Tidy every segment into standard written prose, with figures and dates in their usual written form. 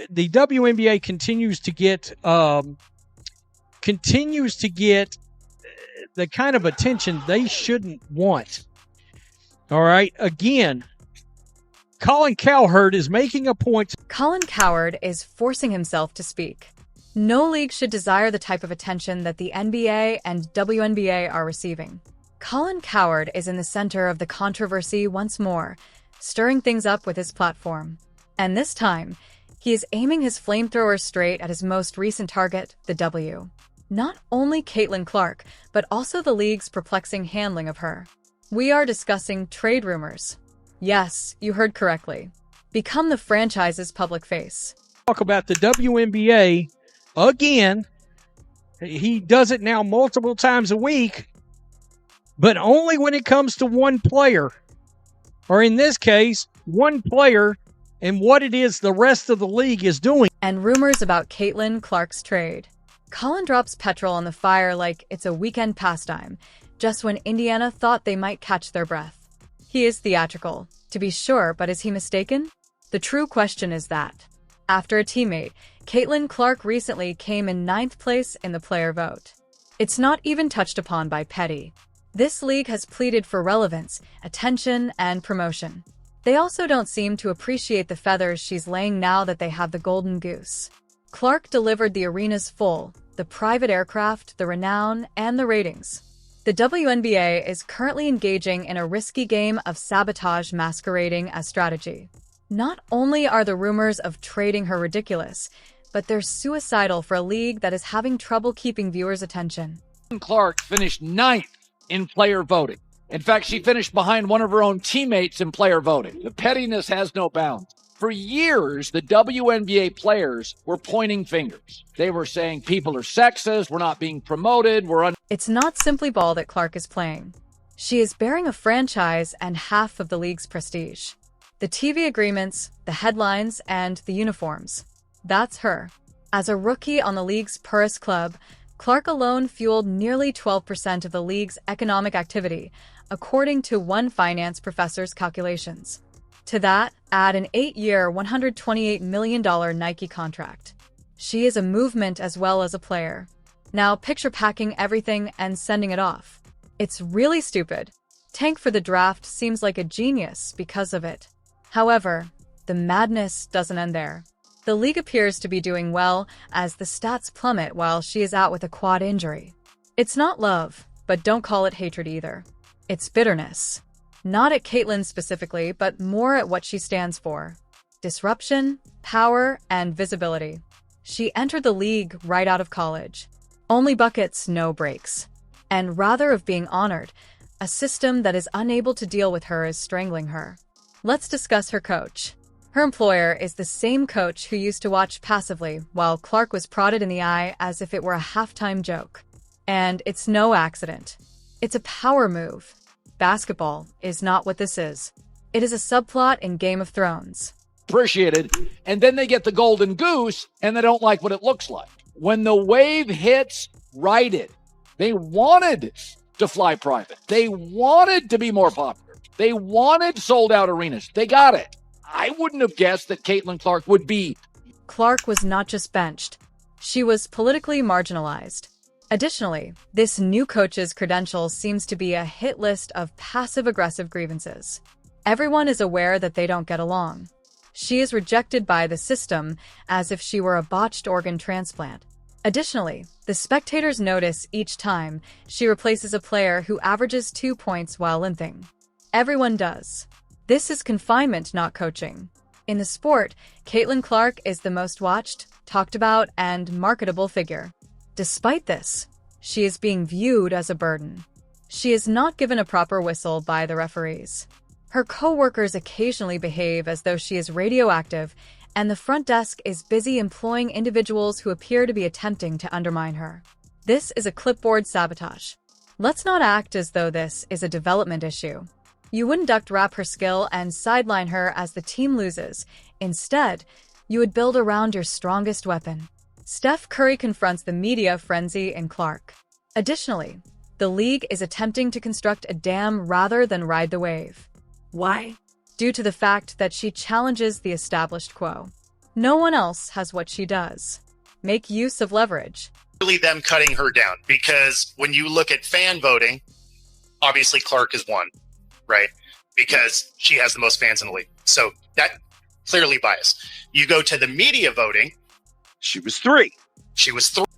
the WNBA continues to get the kind of attention they shouldn't want. All right. Again, Colin Cowherd is making a point. Colin Cowherd is forcing himself to speak. No league should desire the type of attention that the NBA and WNBA are receiving. Colin Cowherd is in the center of the controversy once more, stirring things up with his platform. And this time, he is aiming his flamethrower straight at his most recent target, the W. Not only Caitlin Clark, but also the league's perplexing handling of her. We are discussing trade rumors. Yes, you heard correctly. Become the franchise's public face. Talk about the WNBA again. He does it now multiple times a week, but only when it comes to one player. Or in this case, one player and what it is the rest of the league is doing. And rumors about Caitlin Clark's trade. Colin drops petrol on the fire like it's a weekend pastime, just when Indiana thought they might catch their breath. He is theatrical, to be sure, but is he mistaken? The true question is that, after a teammate, Caitlin Clark recently came in 9th place in the player vote. It's not even touched upon by Petty. This league has pleaded for relevance, attention, and promotion. They also don't seem to appreciate the feathers she's laying now that they have the golden goose. Clark delivered the arenas full, the private aircraft, the renown, and the ratings. The WNBA is currently engaging in a risky game of sabotage masquerading as strategy. Not only are the rumors of trading her ridiculous, but they're suicidal for a league that is having trouble keeping viewers' attention. Clark finished 9th in player voting. In fact, she finished behind one of her own teammates in player voting. The pettiness has no bounds. For years, the WNBA players were pointing fingers. They were saying people are sexist, we're not being promoted, It's not simply ball that Clark is playing. She is bearing a franchise and half of the league's prestige. The TV agreements, the headlines, and the uniforms. That's her. As a rookie on the league's poorest club, Clark alone fueled nearly 12% of the league's economic activity, according to one finance professor's calculations. To that, add an 8-year, $128 million Nike contract. She is a movement as well as a player. Now picture packing everything and sending it off. It's really stupid. Tank for the draft seems like a genius because of it. However, the madness doesn't end there. The league appears to be doing well as the stats plummet while she is out with a quad injury. It's not love, but don't call it hatred either. It's bitterness. Not at Caitlin specifically, but more at what she stands for. Disruption, power, and visibility. She entered the league right out of college. Only buckets, no breaks. And rather of being honored, a system that is unable to deal with her is strangling her. Let's discuss her coach. Her employer is the same coach who used to watch passively while Clark was prodded in the eye as if it were a halftime joke. And it's no accident. It's a power move. Basketball is not what this is. It is a subplot in Game of Thrones. appreciated, and then they get the golden goose, and they don't like what it looks like. When the wave hits, ride it. They wanted to fly private. They wanted to be more popular. They wanted sold-out arenas. They got it. I wouldn't have guessed that Caitlin Clark would be. Clark was not just benched. She was politically marginalized. Additionally, this new coach's credentials seems to be a hit list of passive-aggressive grievances. Everyone is aware that they don't get along. She is rejected by the system as if she were a botched organ transplant. Additionally, the spectators notice each time she replaces a player who averages 2 points while limping. Everyone does. This is confinement, not coaching. In the sport, Caitlin Clark is the most watched, talked about, and marketable figure. Despite this, she is being viewed as a burden. She is not given a proper whistle by the referees. Her co-workers occasionally behave as though she is radioactive, and the front desk is busy employing individuals who appear to be attempting to undermine her. This is a clipboard sabotage. Let's not act as though this is a development issue. You wouldn't duct wrap her skill and sideline her as the team loses. Instead, you would build around your strongest weapon. Steph Curry confronts the media frenzy in Clark. Additionally, the league is attempting to construct a dam rather than ride the wave. Why? Due to the fact that she challenges the established quo. No one else has what she does. Make use of leverage. Really them cutting her down, because when you look at fan voting, obviously Clark is one, right? Because she has the most fans in the league. So that clearly biased. You go to the media voting. She was 3.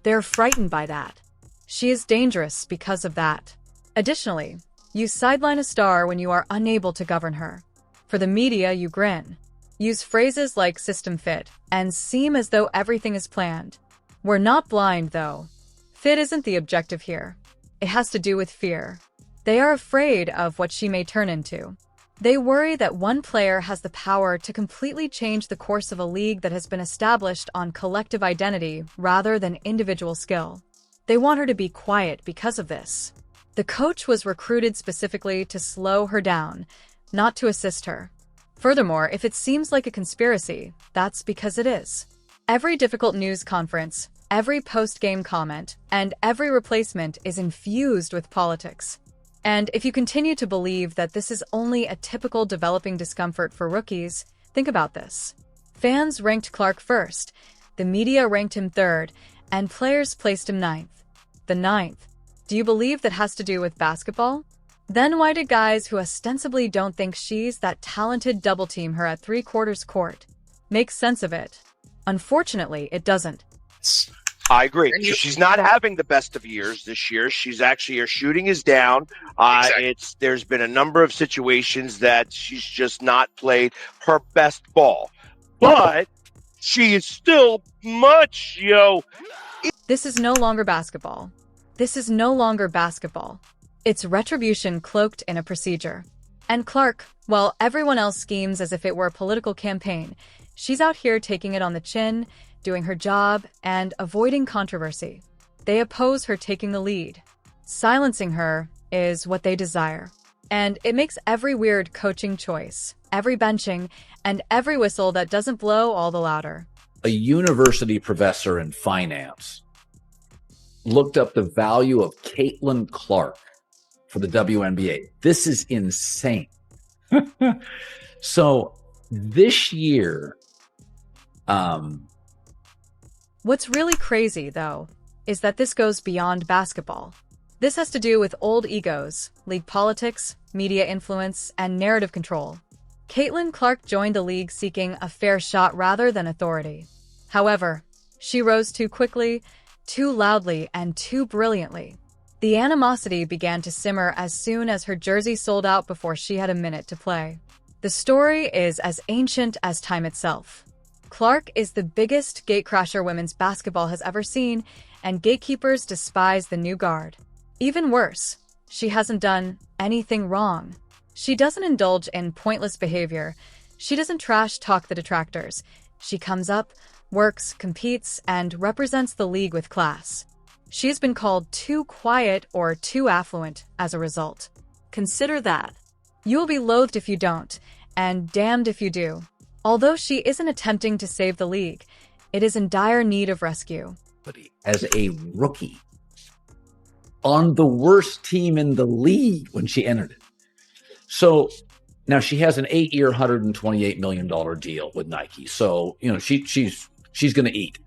They're frightened by that. She is dangerous because of that. Additionally, you sideline a star when you are unable to govern her. For the media, you grin. Use phrases like system fit and seem as though everything is planned. We're not blind, though. Fit isn't the objective here. It has to do with fear. They are afraid of what she may turn into. They worry that one player has the power to completely change the course of a league that has been established on collective identity rather than individual skill. They want her to be quiet because of this. The coach was recruited specifically to slow her down, not to assist her. Furthermore, if it seems like a conspiracy, that's because it is. Every difficult news conference, every post-game comment, and every replacement is infused with politics. And if you continue to believe that this is only a typical developing discomfort for rookies, think about this. Fans ranked Clark first, the media ranked him third, and players placed him ninth. The ninth. Do you believe that has to do with basketball? Then why did guys who ostensibly don't think she's that talented double-team her at three-quarters court? Make sense of it. Unfortunately, it doesn't. I agree. She's not having the best of years this year. She's actually, her shooting is down. Exactly. There's been a number of situations that she's just not played her best ball. But she is still much, This is no longer basketball. This is no longer basketball. It's retribution cloaked in a procedure. And Clark, while everyone else schemes as if it were a political campaign, she's out here taking it on the chin, doing her job, and avoiding controversy. They oppose her taking the lead. Silencing her is what they desire. And it makes every weird coaching choice, every benching, and every whistle that doesn't blow all the louder. A university professor in finance looked up the value of Caitlin Clark for the WNBA. This is insane. So this year, What's really crazy, though, is that this goes beyond basketball. This has to do with old egos, league politics, media influence, and narrative control. Caitlin Clark joined the league seeking a fair shot rather than authority. However, she rose too quickly, too loudly, and too brilliantly. The animosity began to simmer as soon as her jersey sold out before she had a minute to play. The story is as ancient as time itself. Clark is the biggest gatecrasher women's basketball has ever seen, and gatekeepers despise the new guard. Even worse, she hasn't done anything wrong. She doesn't indulge in pointless behavior. She doesn't trash talk the detractors. She comes up, works, competes, and represents the league with class. She has been called too quiet or too affluent as a result. Consider that. You will be loathed if you don't, and damned if you do. Although she isn't attempting to save the league, it is in dire need of rescue. as a rookie on the worst team in the league when she entered it. So now she has an 8-year, $128 million deal with Nike. So, you know, she's going to eat.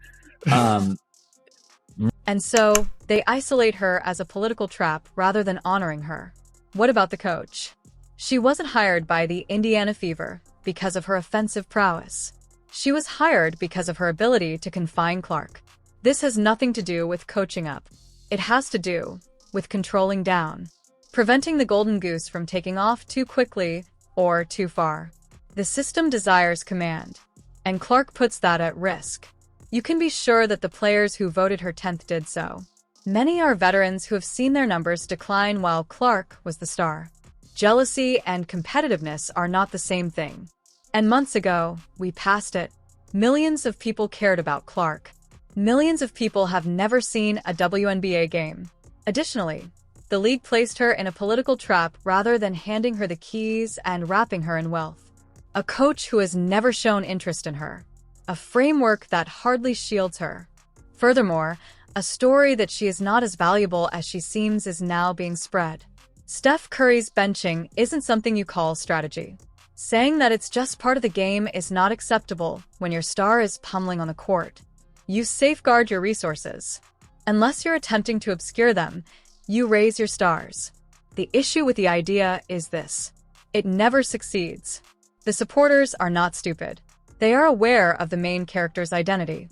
And so they isolate her as a political trap rather than honoring her. What about the coach? She wasn't hired by the Indiana Fever because of her offensive prowess. She was hired because of her ability to confine Clark. This has nothing to do with coaching up. It has to do with controlling down, preventing the golden goose from taking off too quickly or too far. The system desires command, and Clark puts that at risk. You can be sure that the players who voted her 10th did so. Many are veterans who have seen their numbers decline while Clark was the star. Jealousy and competitiveness are not the same thing. And months ago, we passed it. Millions of people cared about Clark. Millions of people have never seen a WNBA game. Additionally, the league placed her in a political trap rather than handing her the keys and wrapping her in wealth. A coach who has never shown interest in her. A framework that hardly shields her. Furthermore, a story that she is not as valuable as she seems is now being spread. Steph Curry's benching isn't something you call strategy. Saying that it's just part of the game is not acceptable when your star is pummeling on the court. You safeguard your resources. Unless you're attempting to obscure them, you raise your stars. The issue with the idea is this: it never succeeds. The supporters are not stupid. They are aware of the main character's identity.